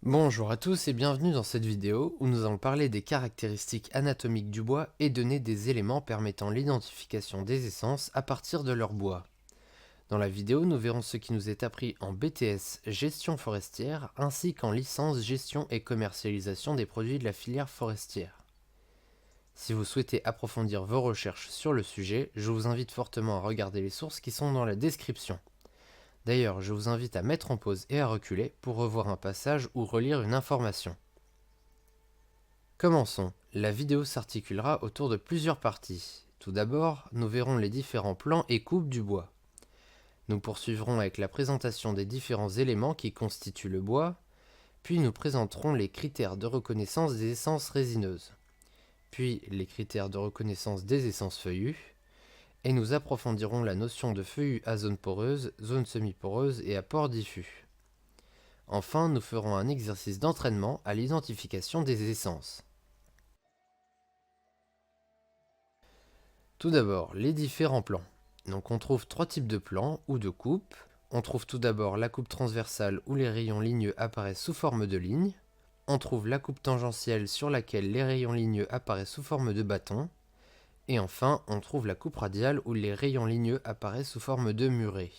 Bonjour à tous et bienvenue dans cette vidéo où nous allons parler des caractéristiques anatomiques du bois et donner des éléments permettant l'identification des essences à partir de leur bois. Dans la vidéo, nous verrons ce qui nous est appris en BTS Gestion forestière ainsi qu'en licence Gestion et commercialisation des produits de la filière forestière. Si vous souhaitez approfondir vos recherches sur le sujet, je vous invite fortement à regarder les sources qui sont dans la description. D'ailleurs, je vous invite à mettre en pause et à reculer pour revoir un passage ou relire une information. Commençons. La vidéo s'articulera autour de plusieurs parties. Tout d'abord, nous verrons les différents plans et coupes du bois. Nous poursuivrons avec la présentation des différents éléments qui constituent le bois, puis nous présenterons les critères de reconnaissance des essences résineuses, puis les critères de reconnaissance des essences feuillues, et nous approfondirons la notion de feuillus à zone poreuse, zone semi-poreuse et à port diffus. Enfin, nous ferons un exercice d'entraînement à l'identification des essences. Tout d'abord, les différents plans. Donc on trouve trois types de plans ou de coupes. On trouve tout d'abord la coupe transversale où les rayons ligneux apparaissent sous forme de lignes. On trouve la coupe tangentielle sur laquelle les rayons ligneux apparaissent sous forme de bâtons. Et enfin, on trouve la coupe radiale où les rayons ligneux apparaissent sous forme de murets.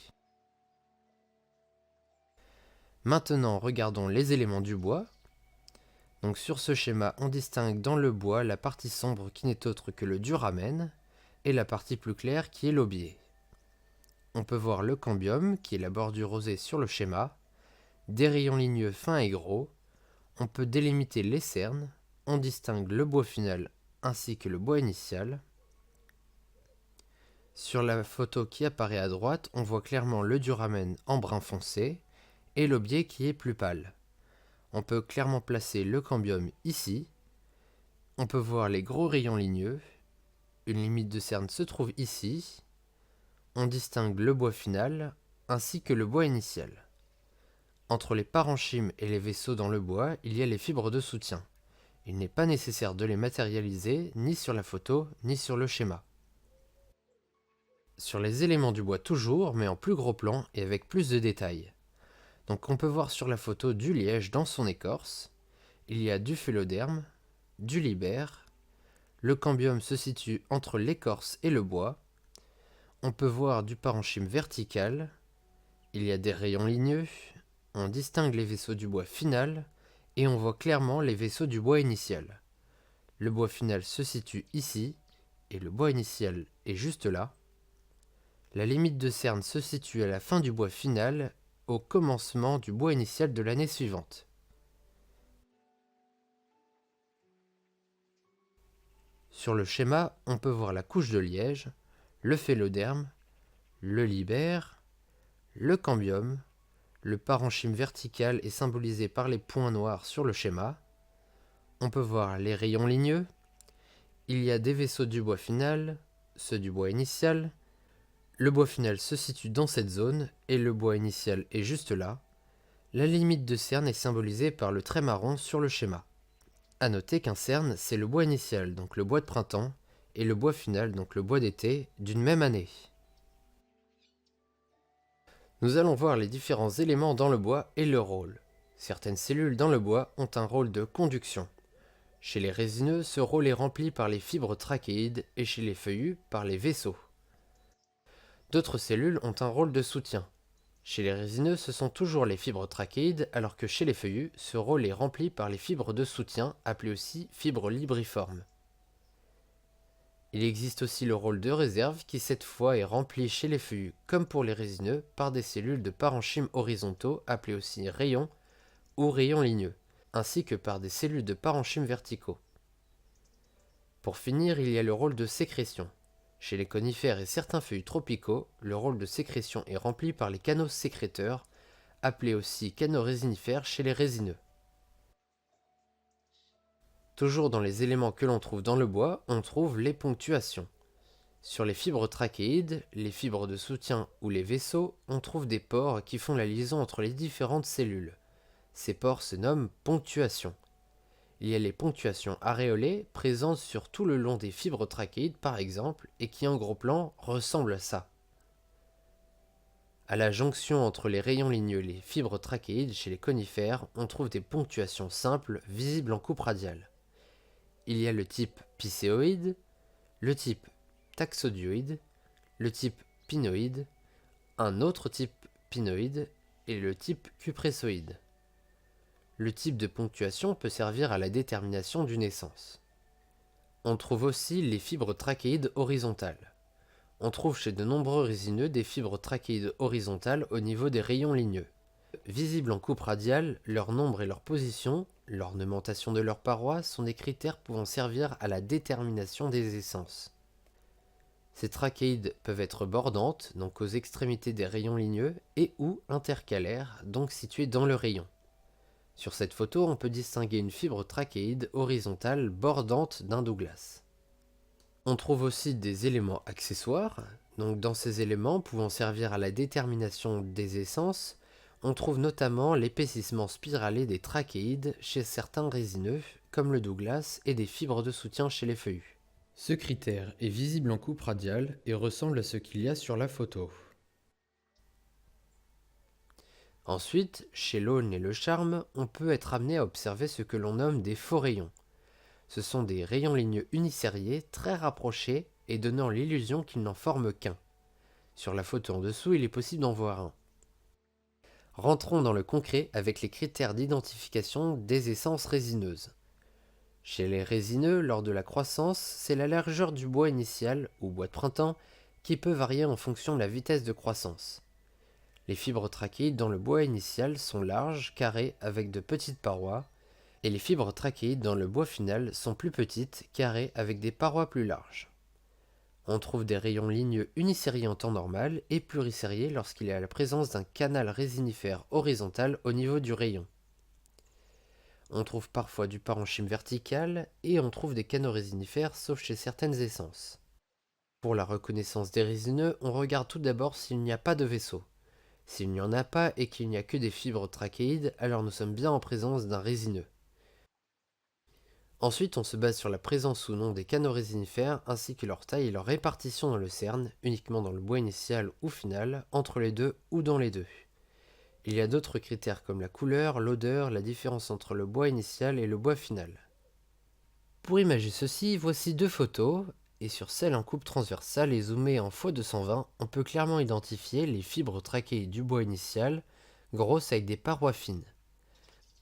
Maintenant, regardons les éléments du bois. Donc sur ce schéma, on distingue dans le bois la partie sombre qui n'est autre que le duramen et la partie plus claire qui est l'aubier. On peut voir le cambium, qui est la bordure rosée sur le schéma, des rayons ligneux fins et gros, on peut délimiter les cernes, on distingue le bois final ainsi que le bois initial. Sur la photo qui apparaît à droite, on voit clairement le duramen en brun foncé et l'aubier qui est plus pâle. On peut clairement placer le cambium ici, on peut voir les gros rayons ligneux, une limite de cerne se trouve ici, on distingue le bois final ainsi que le bois initial. Entre les parenchymes et les vaisseaux dans le bois, il y a les fibres de soutien. Il n'est pas nécessaire de les matérialiser ni sur la photo ni sur le schéma. Sur les éléments du bois toujours, mais en plus gros plan et avec plus de détails. Donc on peut voir sur la photo du liège dans son écorce, il y a du phéloderme, du libère, le cambium se situe entre l'écorce et le bois, on peut voir du parenchyme vertical, il y a des rayons ligneux, on distingue les vaisseaux du bois final et on voit clairement les vaisseaux du bois initial. Le bois final se situe ici et le bois initial est juste là. La limite de cerne se situe à la fin du bois final, au commencement du bois initial de l'année suivante. Sur le schéma, on peut voir la couche de liège, le phéloderme, le libère, le cambium. Le parenchyme vertical est symbolisé par les points noirs sur le schéma. On peut voir les rayons ligneux. Il y a des vaisseaux du bois final, ceux du bois initial. Le bois final se situe dans cette zone et le bois initial est juste là. La limite de cerne est symbolisée par le trait marron sur le schéma. A noter qu'un cerne, c'est le bois initial, donc le bois de printemps, et le bois final, donc le bois d'été, d'une même année. Nous allons voir les différents éléments dans le bois et leur rôle. Certaines cellules dans le bois ont un rôle de conduction. Chez les résineux, ce rôle est rempli par les fibres trachéides et chez les feuillus par les vaisseaux. D'autres cellules ont un rôle de soutien. Chez les résineux, ce sont toujours les fibres trachéides, alors que chez les feuillus, ce rôle est rempli par les fibres de soutien, appelées aussi fibres libriformes. Il existe aussi le rôle de réserve qui cette fois est rempli chez les feuillus comme pour les résineux par des cellules de parenchymes horizontaux appelées aussi rayons ou rayons ligneux, ainsi que par des cellules de parenchymes verticaux. Pour finir, il y a le rôle de sécrétion. Chez les conifères et certains feuillus tropicaux, le rôle de sécrétion est rempli par les canaux sécréteurs, appelés aussi canaux résinifères chez les résineux. Toujours dans les éléments que l'on trouve dans le bois, on trouve les ponctuations. Sur les fibres trachéides, les fibres de soutien ou les vaisseaux, on trouve des pores qui font la liaison entre les différentes cellules. Ces pores se nomment ponctuations. Il y a les ponctuations aréolées, présentes sur tout le long des fibres trachéides par exemple, et qui en gros plan ressemblent à ça. À la jonction entre les rayons ligneux et les fibres trachéides chez les conifères, on trouve des ponctuations simples visibles en coupe radiale. Il y a le type picéoïde, le type taxodioïde, le type pinoïde, un autre type pinoïde et le type cupressoïde. Le type de ponctuation peut servir à la détermination d'une essence. On trouve aussi les fibres trachéides horizontales. On trouve chez de nombreux résineux des fibres trachéides horizontales au niveau des rayons ligneux. Visibles en coupe radiale, leur nombre et leur position, l'ornementation de leurs parois sont des critères pouvant servir à la détermination des essences. Ces trachéides peuvent être bordantes, donc aux extrémités des rayons ligneux, et ou intercalaires, donc situées dans le rayon. Sur cette photo, on peut distinguer une fibre trachéide horizontale bordante d'un Douglas. On trouve aussi des éléments accessoires, donc dans ces éléments pouvant servir à la détermination des essences, on trouve notamment l'épaississement spiralé des trachéides chez certains résineux, comme le Douglas, et des fibres de soutien chez les feuillus. Ce critère est visible en coupe radiale et ressemble à ce qu'il y a sur la photo. Ensuite, chez l'aulne et le charme, on peut être amené à observer ce que l'on nomme des faux rayons. Ce sont des rayons ligneux unisériés très rapprochés et donnant l'illusion qu'ils n'en forment qu'un. Sur la photo en dessous, il est possible d'en voir un. Rentrons dans le concret avec les critères d'identification des essences résineuses. Chez les résineux, lors de la croissance, c'est la largeur du bois initial, ou bois de printemps, qui peut varier en fonction de la vitesse de croissance. Les fibres trachéides dans le bois initial sont larges, carrées, avec de petites parois, et les fibres trachéides dans le bois final sont plus petites, carrées, avec des parois plus larges. On trouve des rayons ligneux unisériés en temps normal et plurisériés lorsqu'il y a la présence d'un canal résinifère horizontal au niveau du rayon. On trouve parfois du parenchyme vertical et on trouve des canaux résinifères sauf chez certaines essences. Pour la reconnaissance des résineux, on regarde tout d'abord s'il n'y a pas de vaisseau. S'il n'y en a pas et qu'il n'y a que des fibres trachéides, alors nous sommes bien en présence d'un résineux. Ensuite, on se base sur la présence ou non des canaux résinifères ainsi que leur taille et leur répartition dans le cerne, uniquement dans le bois initial ou final, entre les deux ou dans les deux. Il y a d'autres critères comme la couleur, l'odeur, la différence entre le bois initial et le bois final. Pour imager ceci, voici deux photos, et sur celle en coupe transversale et zoomée en x220, on peut clairement identifier les fibres trachéides du bois initial, grosses avec des parois fines.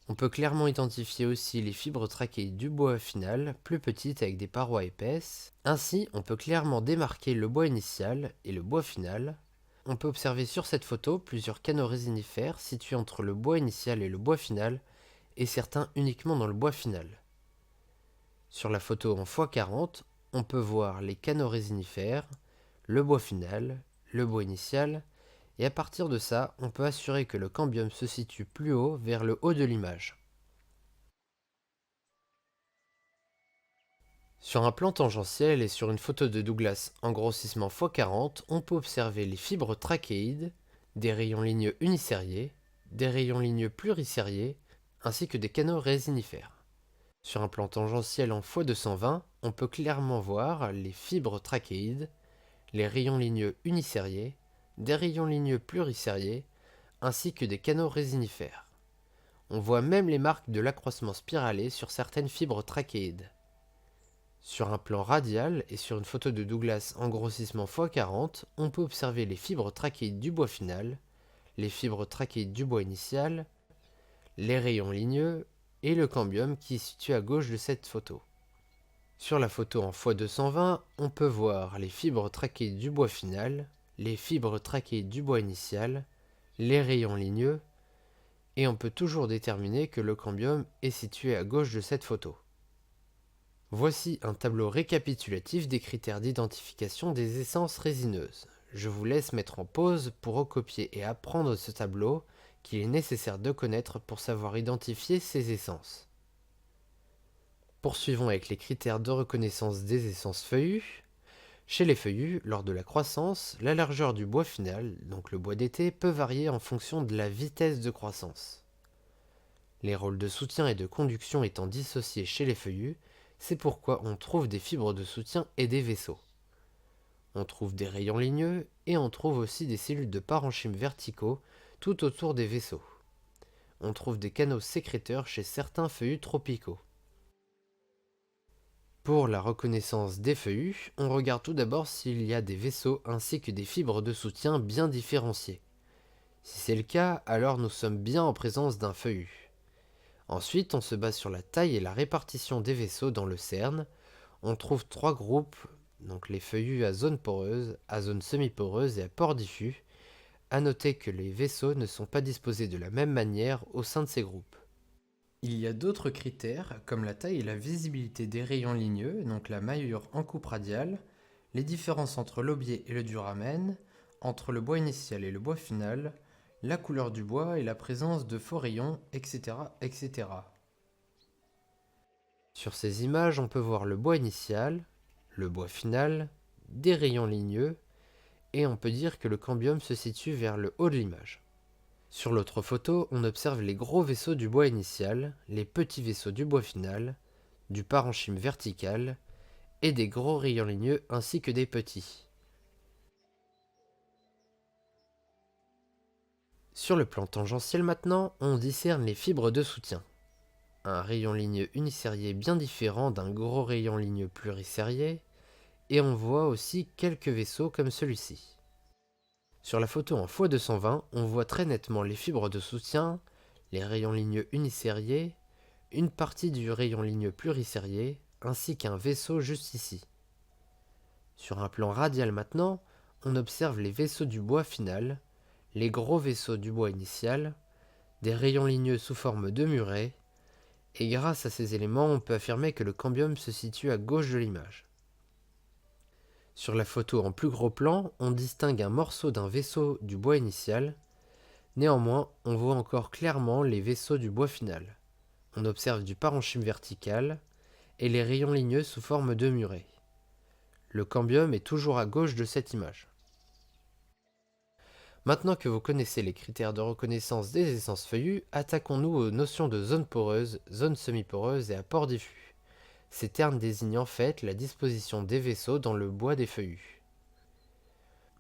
On peut clairement identifier aussi les fibres trachéides du bois final, plus petites avec des parois épaisses. Ainsi, on peut clairement démarquer le bois initial et le bois final. On peut observer sur cette photo plusieurs canaux résinifères situés entre le bois initial et le bois final, et certains uniquement dans le bois final. Sur la photo en x40, on peut voir les canaux résinifères, le bois final, le bois initial, et à partir de ça, on peut assurer que le cambium se situe plus haut vers le haut de l'image. Sur un plan tangentiel et sur une photo de Douglas en grossissement x40, on peut observer les fibres trachéides, des rayons ligneux unisériés, des rayons ligneux plurisériés, ainsi que des canaux résinifères. Sur un plan tangentiel en x220, on peut clairement voir les fibres trachéides, les rayons ligneux unisériés, des rayons ligneux plurisériés, ainsi que des canaux résinifères. On voit même les marques de l'accroissement spiralé sur certaines fibres trachéides. Sur un plan radial et sur une photo de Douglas en grossissement x40, on peut observer les fibres trachéides du bois final, les fibres trachéides du bois initial, les rayons ligneux et le cambium qui est situé à gauche de cette photo. Sur la photo en x220, on peut voir les fibres trachéides du bois final, les fibres trachéides du bois initial, les rayons ligneux, et on peut toujours déterminer que le cambium est situé à gauche de cette photo. Voici un tableau récapitulatif des critères d'identification des essences résineuses. Je vous laisse mettre en pause pour recopier et apprendre ce tableau qu'il est nécessaire de connaître pour savoir identifier ces essences. Poursuivons avec les critères de reconnaissance des essences feuillues. Chez les feuillus, lors de la croissance, la largeur du bois final, donc le bois d'été, peut varier en fonction de la vitesse de croissance. Les rôles de soutien et de conduction étant dissociés chez les feuillus, c'est pourquoi on trouve des fibres de soutien et des vaisseaux. On trouve des rayons ligneux et on trouve aussi des cellules de parenchyme verticaux tout autour des vaisseaux. On trouve des canaux sécréteurs chez certains feuillus tropicaux. Pour la reconnaissance des feuillus, on regarde tout d'abord s'il y a des vaisseaux ainsi que des fibres de soutien bien différenciées. Si c'est le cas, alors nous sommes bien en présence d'un feuillu. Ensuite, on se base sur la taille et la répartition des vaisseaux dans le CERN. On trouve trois groupes, donc les feuillus à zone poreuse, à zone semi-poreuse et à port diffus. À noter que les vaisseaux ne sont pas disposés de la même manière au sein de ces groupes. Il y a d'autres critères comme la taille et la visibilité des rayons ligneux, donc la maillure en coupe radiale, les différences entre l'aubier et le duramen, entre le bois initial et le bois final, la couleur du bois et la présence de faux rayons, etc., etc. Sur ces images, on peut voir le bois initial, le bois final, des rayons ligneux, et on peut dire que le cambium se situe vers le haut de l'image. Sur l'autre photo, on observe les gros vaisseaux du bois initial, les petits vaisseaux du bois final, du parenchyme vertical, et des gros rayons ligneux ainsi que des petits. Sur le plan tangentiel maintenant, on discerne les fibres de soutien. Un rayon ligneux unisérié bien différent d'un gros rayon ligneux pluricérié, et on voit aussi quelques vaisseaux comme celui-ci. Sur la photo en x220, on voit très nettement les fibres de soutien, les rayons ligneux unisériés, une partie du rayon ligneux pluricérié, ainsi qu'un vaisseau juste ici. Sur un plan radial maintenant, on observe les vaisseaux du bois final, les gros vaisseaux du bois initial, des rayons ligneux sous forme de murets, et grâce à ces éléments, on peut affirmer que le cambium se situe à gauche de l'image. Sur la photo en plus gros plan, on distingue un morceau d'un vaisseau du bois initial. Néanmoins, on voit encore clairement les vaisseaux du bois final. On observe du parenchyme vertical et les rayons ligneux sous forme de murets. Le cambium est toujours à gauche de cette image. Maintenant que vous connaissez les critères de reconnaissance des essences feuillues, attaquons-nous aux notions de zone poreuse, zone semi-poreuse et apport diffus. Ces termes désignent en fait la disposition des vaisseaux dans le bois des feuillus.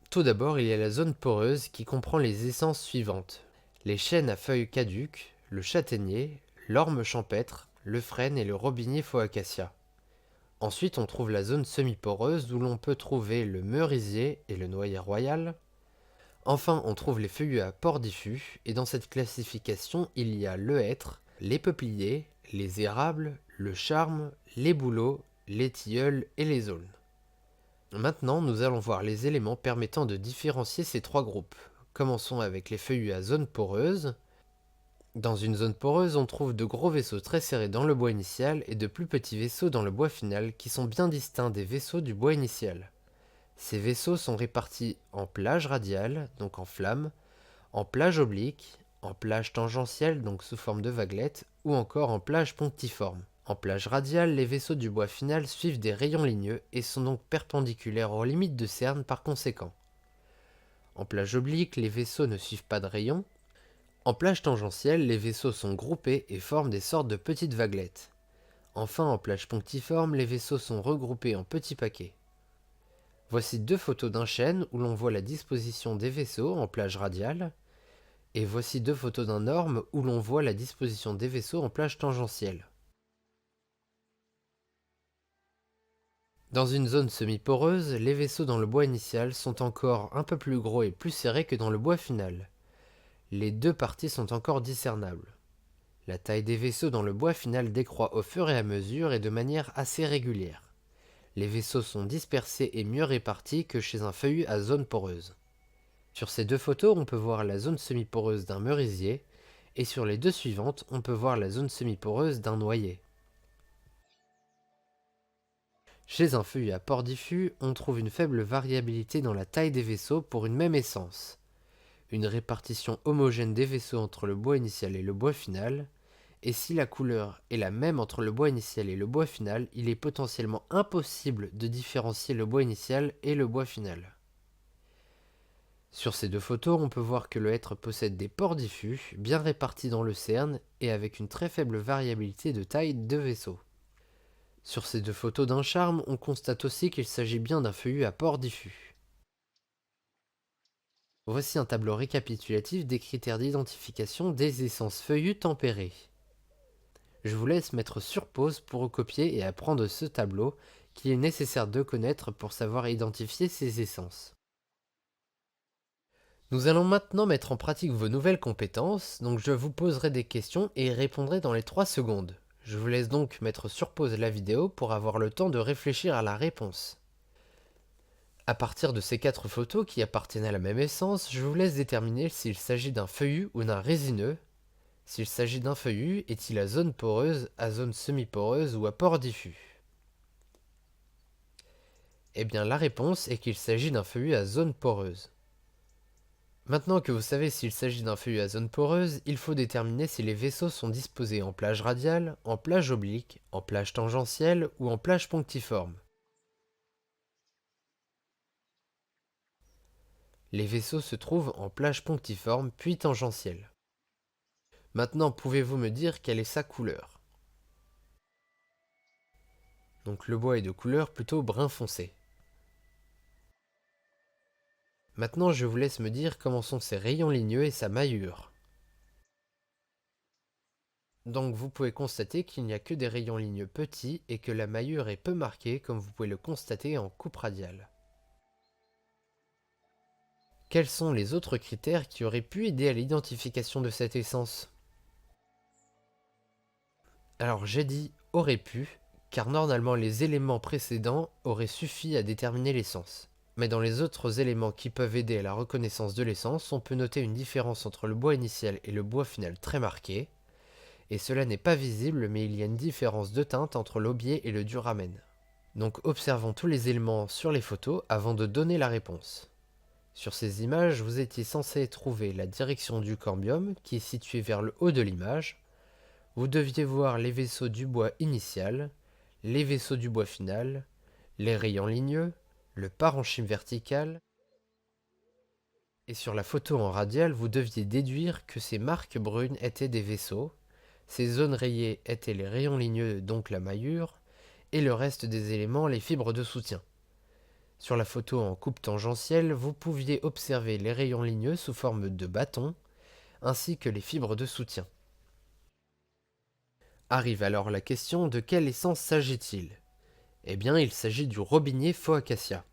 Tout d'abord, il y a la zone poreuse qui comprend les essences suivantes. Les chênes à feuilles caduques, le châtaignier, l'orme champêtre, le frêne et le robinier faux acacia. Ensuite, on trouve la zone semi-poreuse où l'on peut trouver le merisier et le noyer royal. Enfin, on trouve les feuillus à port diffus, et dans cette classification, il y a le hêtre, les peupliers, les érables, le charme, les bouleaux, les tilleuls et les aulnes. Maintenant, nous allons voir les éléments permettant de différencier ces trois groupes. Commençons avec les feuillus à zone poreuse. Dans une zone poreuse, on trouve de gros vaisseaux très serrés dans le bois initial et de plus petits vaisseaux dans le bois final qui sont bien distincts des vaisseaux du bois initial. Ces vaisseaux sont répartis en plages radiales, donc en flammes, en plages obliques, en plages tangentielles, donc sous forme de vaguelettes, ou encore en plages punctiformes. En plage radiale, les vaisseaux du bois final suivent des rayons ligneux et sont donc perpendiculaires aux limites de CERN par conséquent. En plage oblique, les vaisseaux ne suivent pas de rayons. En plage tangentielle, les vaisseaux sont groupés et forment des sortes de petites vaguelettes. Enfin, en plage punctiforme, les vaisseaux sont regroupés en petits paquets. Voici deux photos d'un chêne où l'on voit la disposition des vaisseaux en plage radiale, et voici deux photos d'un orme où l'on voit la disposition des vaisseaux en plage tangentielle. Dans une zone semi-poreuse, les vaisseaux dans le bois initial sont encore un peu plus gros et plus serrés que dans le bois final. Les deux parties sont encore discernables. La taille des vaisseaux dans le bois final décroît au fur et à mesure et de manière assez régulière. Les vaisseaux sont dispersés et mieux répartis que chez un feuillu à zone poreuse. Sur ces deux photos, on peut voir la zone semi-poreuse d'un merisier, et sur les deux suivantes, on peut voir la zone semi-poreuse d'un noyer. Chez un feuillu à port diffus, on trouve une faible variabilité dans la taille des vaisseaux pour une même essence. Une répartition homogène des vaisseaux entre le bois initial et le bois final, et si la couleur est la même entre le bois initial et le bois final, il est potentiellement impossible de différencier le bois initial et le bois final. Sur ces deux photos, on peut voir que le hêtre possède des pores diffus, bien répartis dans le CERN et avec une très faible variabilité de taille de vaisseau. Sur ces deux photos d'un charme, on constate aussi qu'il s'agit bien d'un feuillu à port diffus. Voici un tableau récapitulatif des critères d'identification des essences feuillues tempérées. Je vous laisse mettre sur pause pour recopier et apprendre ce tableau qu'il est nécessaire de connaître pour savoir identifier ces essences. Nous allons maintenant mettre en pratique vos nouvelles compétences, donc je vous poserai des questions et y répondrai dans les 3 secondes. Je vous laisse donc mettre sur pause la vidéo pour avoir le temps de réfléchir à la réponse. À partir de ces 4 photos qui appartiennent à la même essence, je vous laisse déterminer s'il s'agit d'un feuillu ou d'un résineux. S'il s'agit d'un feuillu, est-il à zone poreuse, à zone semi-poreuse ou à port diffus? Eh bien la réponse est qu'il s'agit d'un feuillu à zone poreuse. Maintenant que vous savez s'il s'agit d'un feuillu à zone poreuse, il faut déterminer si les vaisseaux sont disposés en plage radiale, en plage oblique, en plage tangentielle ou en plage punctiforme. Les vaisseaux se trouvent en plage punctiforme puis tangentielle. Maintenant, pouvez-vous me dire quelle est sa couleur? Donc le bois est de couleur plutôt brun foncé. Maintenant, je vous laisse me dire comment sont ses rayons ligneux et sa maillure. Donc vous pouvez constater qu'il n'y a que des rayons ligneux petits et que la maillure est peu marquée comme vous pouvez le constater en coupe radiale. Quels sont les autres critères qui auraient pu aider à l'identification de cette essence? Alors j'ai dit aurait pu, car normalement les éléments précédents auraient suffi à déterminer l'essence. Mais dans les autres éléments qui peuvent aider à la reconnaissance de l'essence, on peut noter une différence entre le bois initial et le bois final très marquée, et cela n'est pas visible mais il y a une différence de teinte entre l'aubier et le duramen. Donc observons tous les éléments sur les photos avant de donner la réponse. Sur ces images, vous étiez censé trouver la direction du cambium qui est située vers le haut de l'image. Vous deviez voir les vaisseaux du bois initial, les vaisseaux du bois final, les rayons ligneux, le parenchyme vertical. Et sur la photo en radial, vous deviez déduire que ces marques brunes étaient des vaisseaux, ces zones rayées étaient les rayons ligneux, donc la maillure, et le reste des éléments les fibres de soutien. Sur la photo en coupe tangentielle, vous pouviez observer les rayons ligneux sous forme de bâtons, ainsi que les fibres de soutien. Arrive alors la question de quelle essence s'agit-il? Eh bien, il s'agit du robinier faux acacia.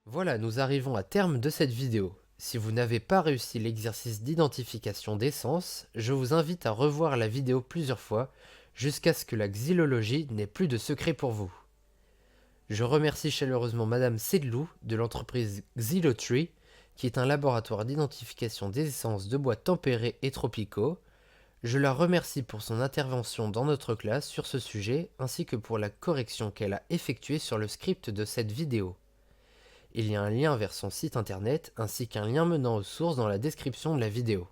Voilà, nous arrivons à terme de cette vidéo. Si vous n'avez pas réussi l'exercice d'identification d'essence, je vous invite à revoir la vidéo plusieurs fois jusqu'à ce que la xylologie n'ait plus de secret pour vous. Je remercie chaleureusement Madame Sedlou de l'entreprise Xylotree, qui est un laboratoire d'identification des essences de bois tempérés et tropicaux. Je la remercie pour son intervention dans notre classe sur ce sujet, ainsi que pour la correction qu'elle a effectuée sur le script de cette vidéo. Il y a un lien vers son site internet, ainsi qu'un lien menant aux sources dans la description de la vidéo.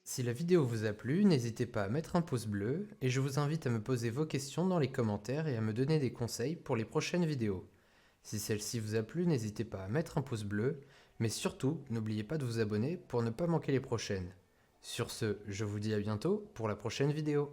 Si la vidéo vous a plu, n'hésitez pas à mettre un pouce bleu, et je vous invite à me poser vos questions dans les commentaires et à me donner des conseils pour les prochaines vidéos. Si celle-ci vous a plu, n'hésitez pas à mettre un pouce bleu, mais surtout, n'oubliez pas de vous abonner pour ne pas manquer les prochaines. Sur ce, je vous dis à bientôt pour la prochaine vidéo.